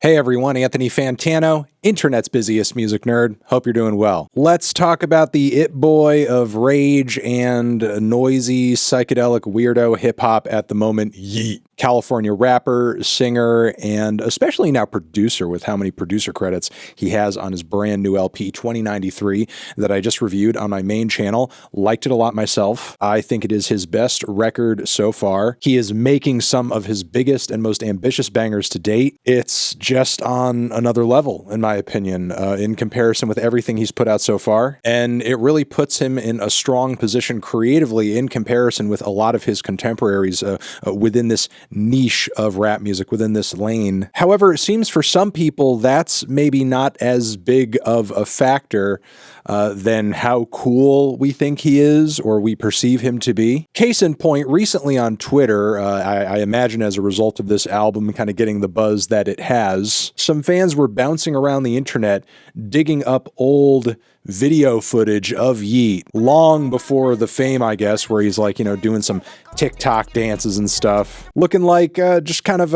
Hey everyone, Anthony Fantano, internet's busiest music nerd. Hope you're doing well. Let's talk about the it boy of rage and noisy psychedelic weirdo hip hop at the moment, Yeat. California rapper, singer, and especially now producer with how many producer credits he has on his brand new LP 2093 that I just reviewed on my main channel. Liked it a lot myself. I think it is his best record so far. He is making some of his biggest and most ambitious bangers to date. It's just on another level, in my opinion, in comparison with everything he's put out so far. And it really puts him in a strong position creatively in comparison with a lot of his contemporaries within this niche of rap music, within this lane. However, it seems for some people that's maybe not as big of a factor than how cool we think he is or we perceive him to be. Case in point, recently on Twitter, I imagine as a result of this album kind of getting the buzz that it has, some fans were bouncing around the internet digging up old video footage of Yeat long before the fame, I guess, where he's like, doing some TikTok dances and stuff, looking like just kind of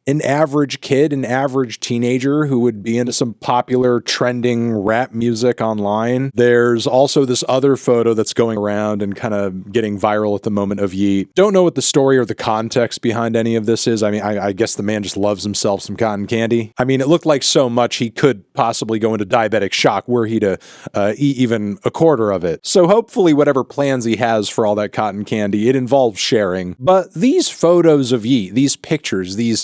an average kid, an average teenager who would be into some popular trending rap music online. There's also this other photo that's going around and kind of getting viral at the moment of Yeat. Don't know what the story or the context behind any of this is. I mean, I guess the man just loves himself some cotton candy. I mean, it looked like so much he could possibly go into diabetic shock were he to eat even a quarter of it. So hopefully whatever plans he has for all that cotton candy, it involves sharing. But these photos of Yeat, these pictures, these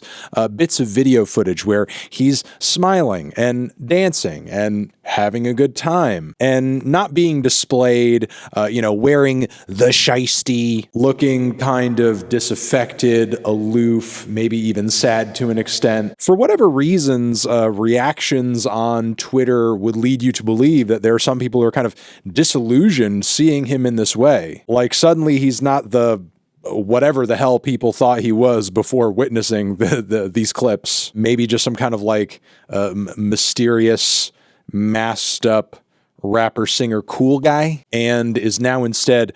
bits of video footage where he's smiling and dancing and having a good time and not being displayed, wearing the shiesty, looking kind of disaffected, aloof, maybe even sad to an extent. For whatever reasons, reactions on Twitter would lead you to believe that there are some people who are kind of disillusioned seeing him in this way. Like suddenly he's not the whatever the hell people thought he was before witnessing these clips. Maybe just some kind of like mysterious, masked up rapper, singer, cool guy, and is now instead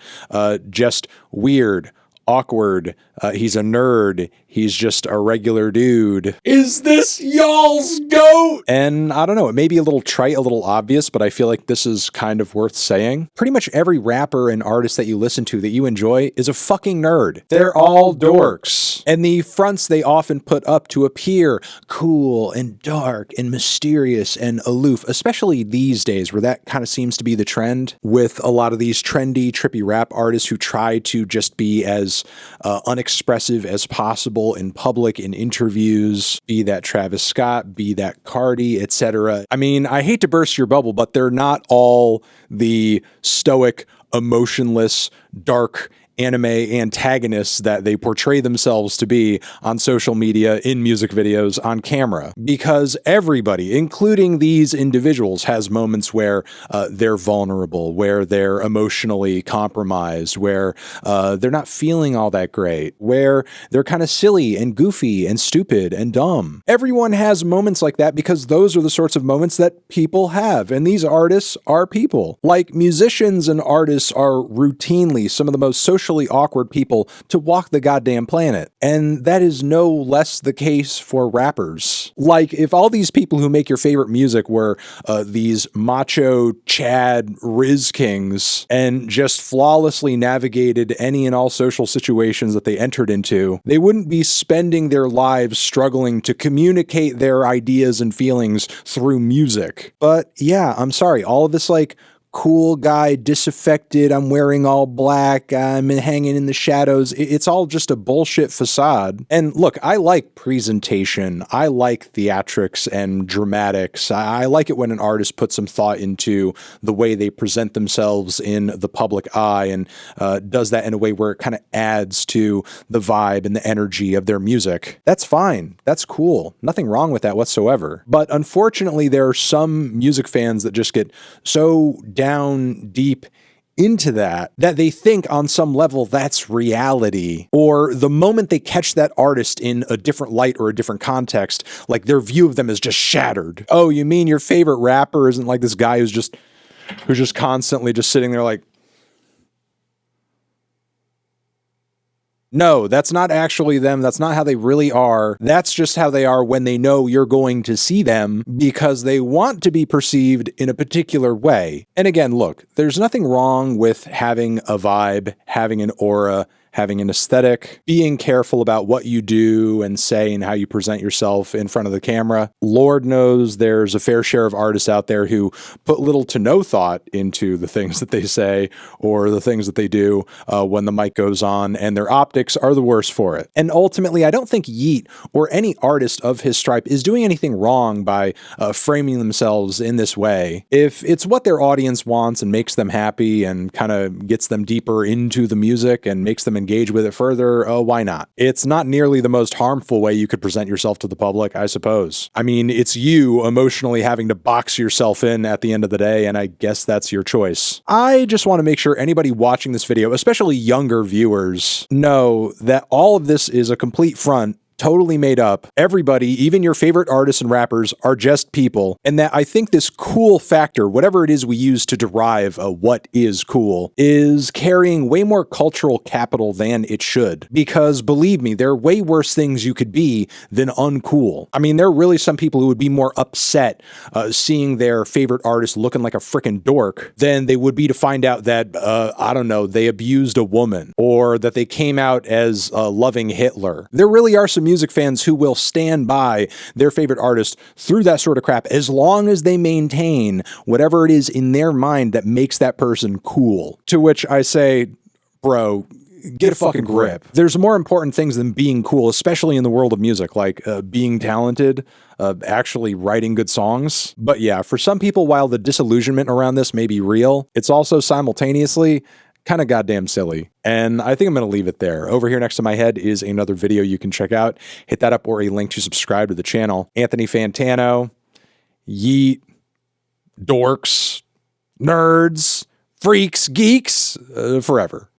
just weird, awkward. He's a nerd. He's just a regular dude. Is this y'all's goat? And I don't know, it may be a little trite, a little obvious, but I feel like this is kind of worth saying. Pretty much every rapper and artist that you listen to that you enjoy is a fucking nerd. They're all dorks. And the fronts they often put up to appear cool and dark and mysterious and aloof, especially these days where that kind of seems to be the trend with a lot of these trendy, trippy rap artists who try to just be as unexpressive as possible in public, in interviews, be that Travis Scott, be that Cardi, etc. I mean, I hate to burst your bubble, but they're not all the stoic, emotionless, dark anime antagonists that they portray themselves to be on social media, in music videos, on camera. Because everybody, including these individuals, has moments where they're vulnerable, where they're emotionally compromised, where they're not feeling all that great, where they're kind of silly and goofy and stupid and dumb. Everyone has moments like that because those are the sorts of moments that people have. And these artists are people. Like musicians and artists are routinely some of the most socially awkward people to walk the goddamn planet. And that is no less the case for rappers. Like, if all these people who make your favorite music were these macho Chad Riz Kings and just flawlessly navigated any and all social situations that they entered into, they wouldn't be spending their lives struggling to communicate their ideas and feelings through music. But yeah, I'm sorry, all of this like cool guy, disaffected, I'm wearing all black, I'm hanging in the shadows. It's all just a bullshit facade. And look, I like presentation. I like theatrics and dramatics. I like it when an artist puts some thought into the way they present themselves in the public eye and does that in a way where it kind of adds to the vibe and the energy of their music. That's fine. That's cool. Nothing wrong with that whatsoever. But unfortunately, there are some music fans that just get so down deep into that they think on some level that's reality, or the moment they catch that artist in a different light or a different context, like their view of them is just shattered. Oh, you mean your favorite rapper isn't like this guy who's just constantly just sitting there like, No, that's not actually them. That's not how they really are. That's just how they are when they know you're going to see them because they want to be perceived in a particular way. And again, look, there's nothing wrong with having a vibe, having an aura, having an aesthetic, being careful about what you do and say and how you present yourself in front of the camera. Lord knows there's a fair share of artists out there who put little to no thought into the things that they say or the things that they do when the mic goes on, and their optics are the worst for it. And ultimately, I don't think Yeat or any artist of his stripe is doing anything wrong by framing themselves in this way. If it's what their audience wants and makes them happy and kind of gets them deeper into the music and makes them engage with it further, why not? It's not nearly the most harmful way you could present yourself to the public, I suppose. I mean, it's you emotionally having to box yourself in at the end of the day, and I guess that's your choice. I just want to make sure anybody watching this video, especially younger viewers, know that all of this is a complete front, totally made up. Everybody, even your favorite artists and rappers, are just people. And that I think this cool factor, whatever it is we use to derive what is cool, is carrying way more cultural capital than it should. Because believe me, there are way worse things you could be than uncool. I mean, there are really some people who would be more upset seeing their favorite artist looking like a frickin' dork than they would be to find out that, I don't know, they abused a woman or that they came out as loving Hitler. There really are some music fans who will stand by their favorite artist through that sort of crap as long as they maintain whatever it is in their mind that makes that person cool. To which I say, bro, get a fucking grip. There's more important things than being cool, especially in the world of music, like being talented, actually writing good songs. But yeah, for some people, while the disillusionment around this may be real, it's also simultaneously kind of goddamn silly. And I think I'm going to leave it there. Over here next to my head is another video you can check out. Hit that up or a link to subscribe to the channel. Anthony Fantano, Yeat, dorks, nerds, freaks, geeks, forever.